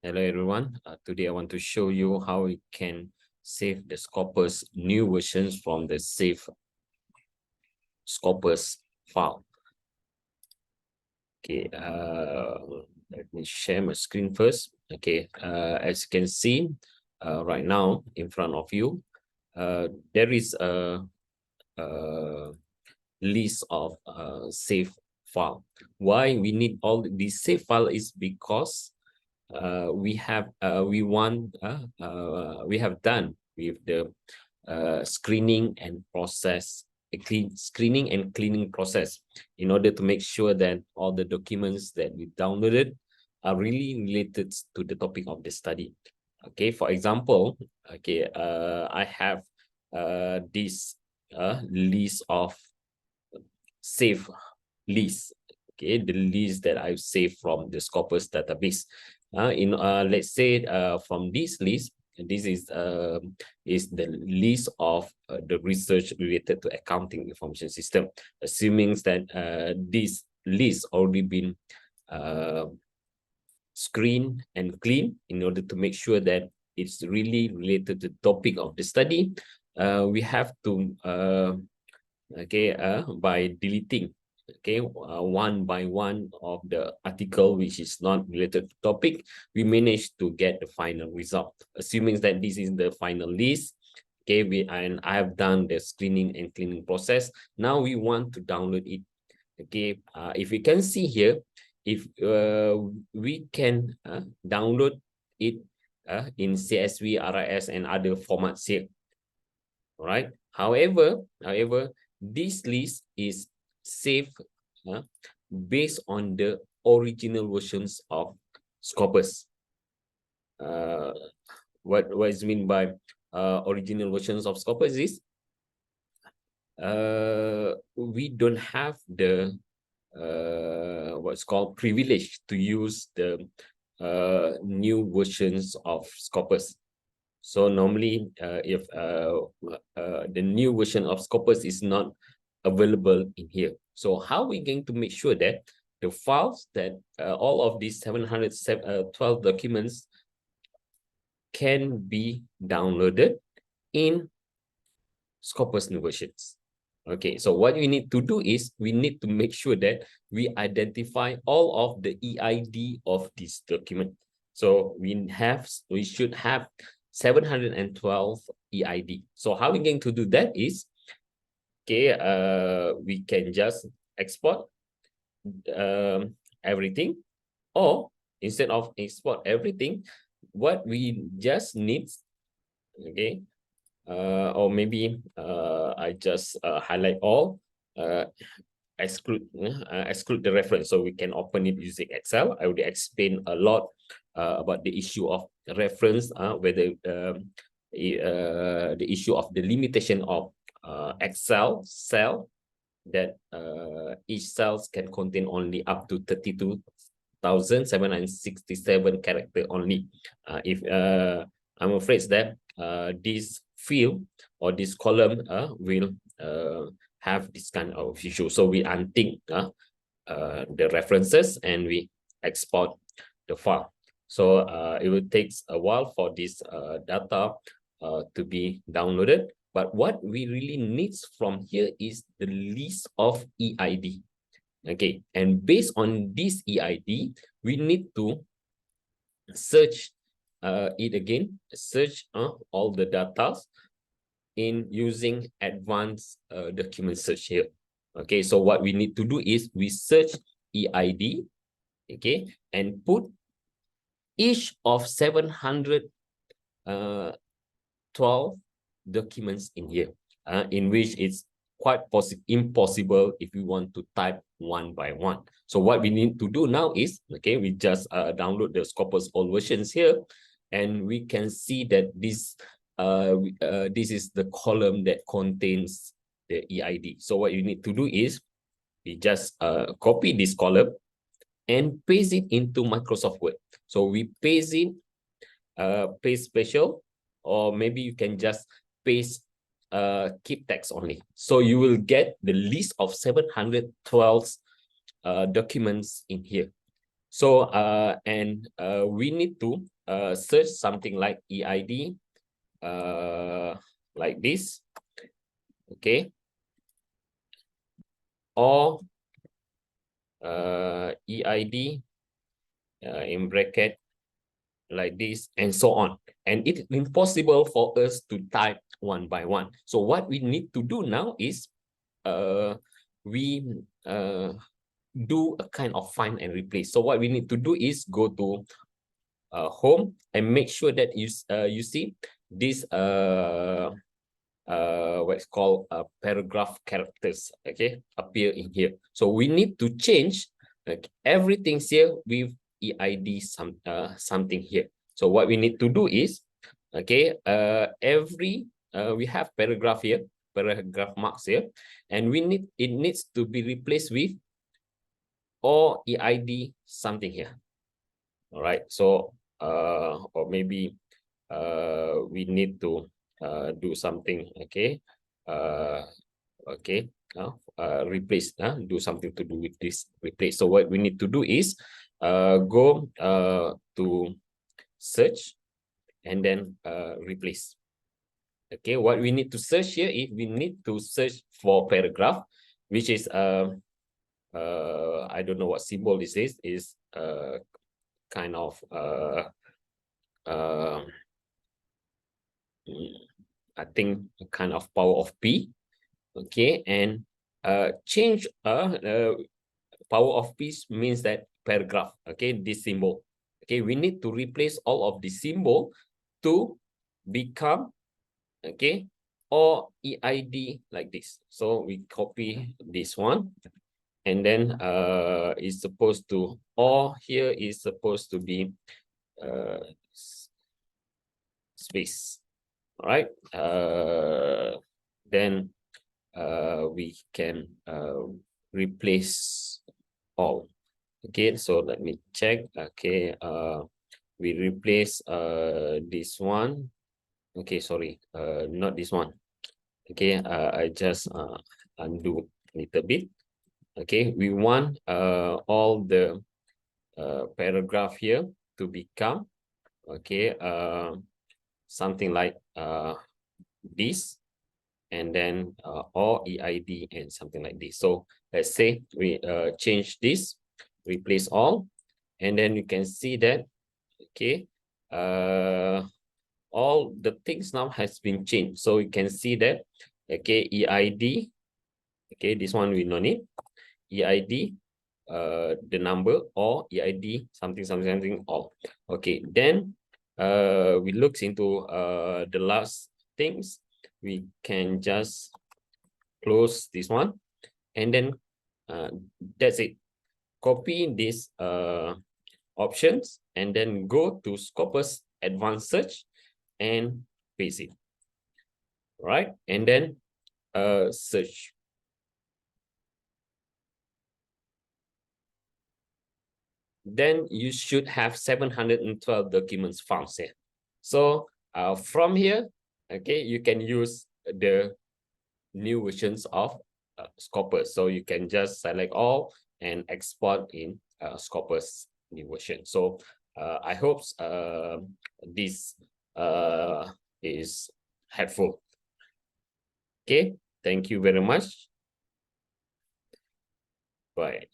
Hello everyone. Today I want to show you how we can save the Scopus new versions from the save Scopus file. Okay, let me share my screen first. Okay, as you can see right now in front of you, there is a list of save file. Why we need all these save file is because we have done with the screening and process screening and cleaning process in order to make sure that all the documents that we downloaded are really related to the topic of the study. Okay, for example, okay, I have this list of save list. Okay, the list that I've saved from the Scopus database. Let's say from this list, this is the list of the research related to accounting information system, assuming that this list already been screened and cleaned in order to make sure that it's really related to the topic of the study. We have to by deleting one by one of the article which is not related to topic, we managed to get the final result, assuming that this is the final list. Okay, I have done the screening and cleaning process. Now we want to download it. Okay, if you can see here, if we can download it in CSV, RIS, and other formats here. All right. However, this list is saved based on the original versions of Scopus. What is mean by original versions of Scopus is we don't have the what's called privilege to use the new versions of Scopus. So normally, if the new version of Scopus is not available in here, so how are we going to make sure that the files that all of these 712 documents can be downloaded in Scopus new versions? Okay, so what we need to do is we need to make sure that we identify all of the EID of this document. So we should have 712 EID. So how we're going to do that is, okay, we can just export everything, or instead of export everything, what we just need, okay, or maybe I just highlight all, exclude the reference, so we can open it using Excel. I already explained a lot about the issue of reference, whether the issue of the limitation of Excel cell, that each cells can contain only up to 32,767 character only. If I'm afraid that this field or this column will have this kind of issue. So we untick the references and we export the file. So it will take a while for this data to be downloaded. But what we really need from here is the list of EID. Okay, and based on this EID, we need to search it again, search all the data in using advanced document search here. Okay, so what we need to do is we search EID, okay, and put each of 712 documents in here, in which it's quite impossible if we want to type one by one. So what we need to do now is, okay, we just download the Scopus old versions here, and we can see that this is the column that contains the EID. So what you need to do is we just copy this column and paste it into Microsoft Word. So we paste it, paste special, or maybe you can just paste keep text only. So you will get the list of 712 documents in here. So and we need to search something like EID like this, okay, or EID in bracket like this, and so on. And it's impossible for us to type one by one. So what we need to do now is we do a kind of find and replace. So what we need to do is go to home and make sure that you see this what's called paragraph characters, okay, appear in here. So we need to change everything here with EID something here. So what we need to do is, okay, we have paragraph here, paragraph marks here, and it needs to be replaced with or EID something here. All right, so or maybe we need to do something, okay, okay, replace, do something to do with this replace. So what we need to do is go to search and then replace. Okay, what we need to search here is we need to search for paragraph, which is I don't know what symbol this is kind of I think a kind of power of P, okay, and change power of P means that paragraph, okay, this symbol, okay, we need to replace all of the symbol to become, okay, or EID like this. So we copy this one, and then it's supposed to, or here is supposed to be space. All right, then we can replace all. Okay, so let me check. Okay, we replace this one. Okay, sorry, not this one. Okay, I just undo a little bit. Okay, we want all the paragraph here to become, okay, something like this, and then or EID and something like this. So let's say we change this, replace all, and then you can see that, okay, all the things now has been changed. So you can see that, okay, EID, okay, this one we no need, EID, the number, or EID something something something all. Okay, then we look into the last things. We can just close this one, and then that's it. Copy these options and then go to Scopus Advanced Search and paste it. Right, and then search. Then you should have 712 documents found here. So from here, okay, you can use the new versions of Scopus. So you can just select all and export in Scopus new version. So I hope this is helpful. Okay, thank you very much. Bye.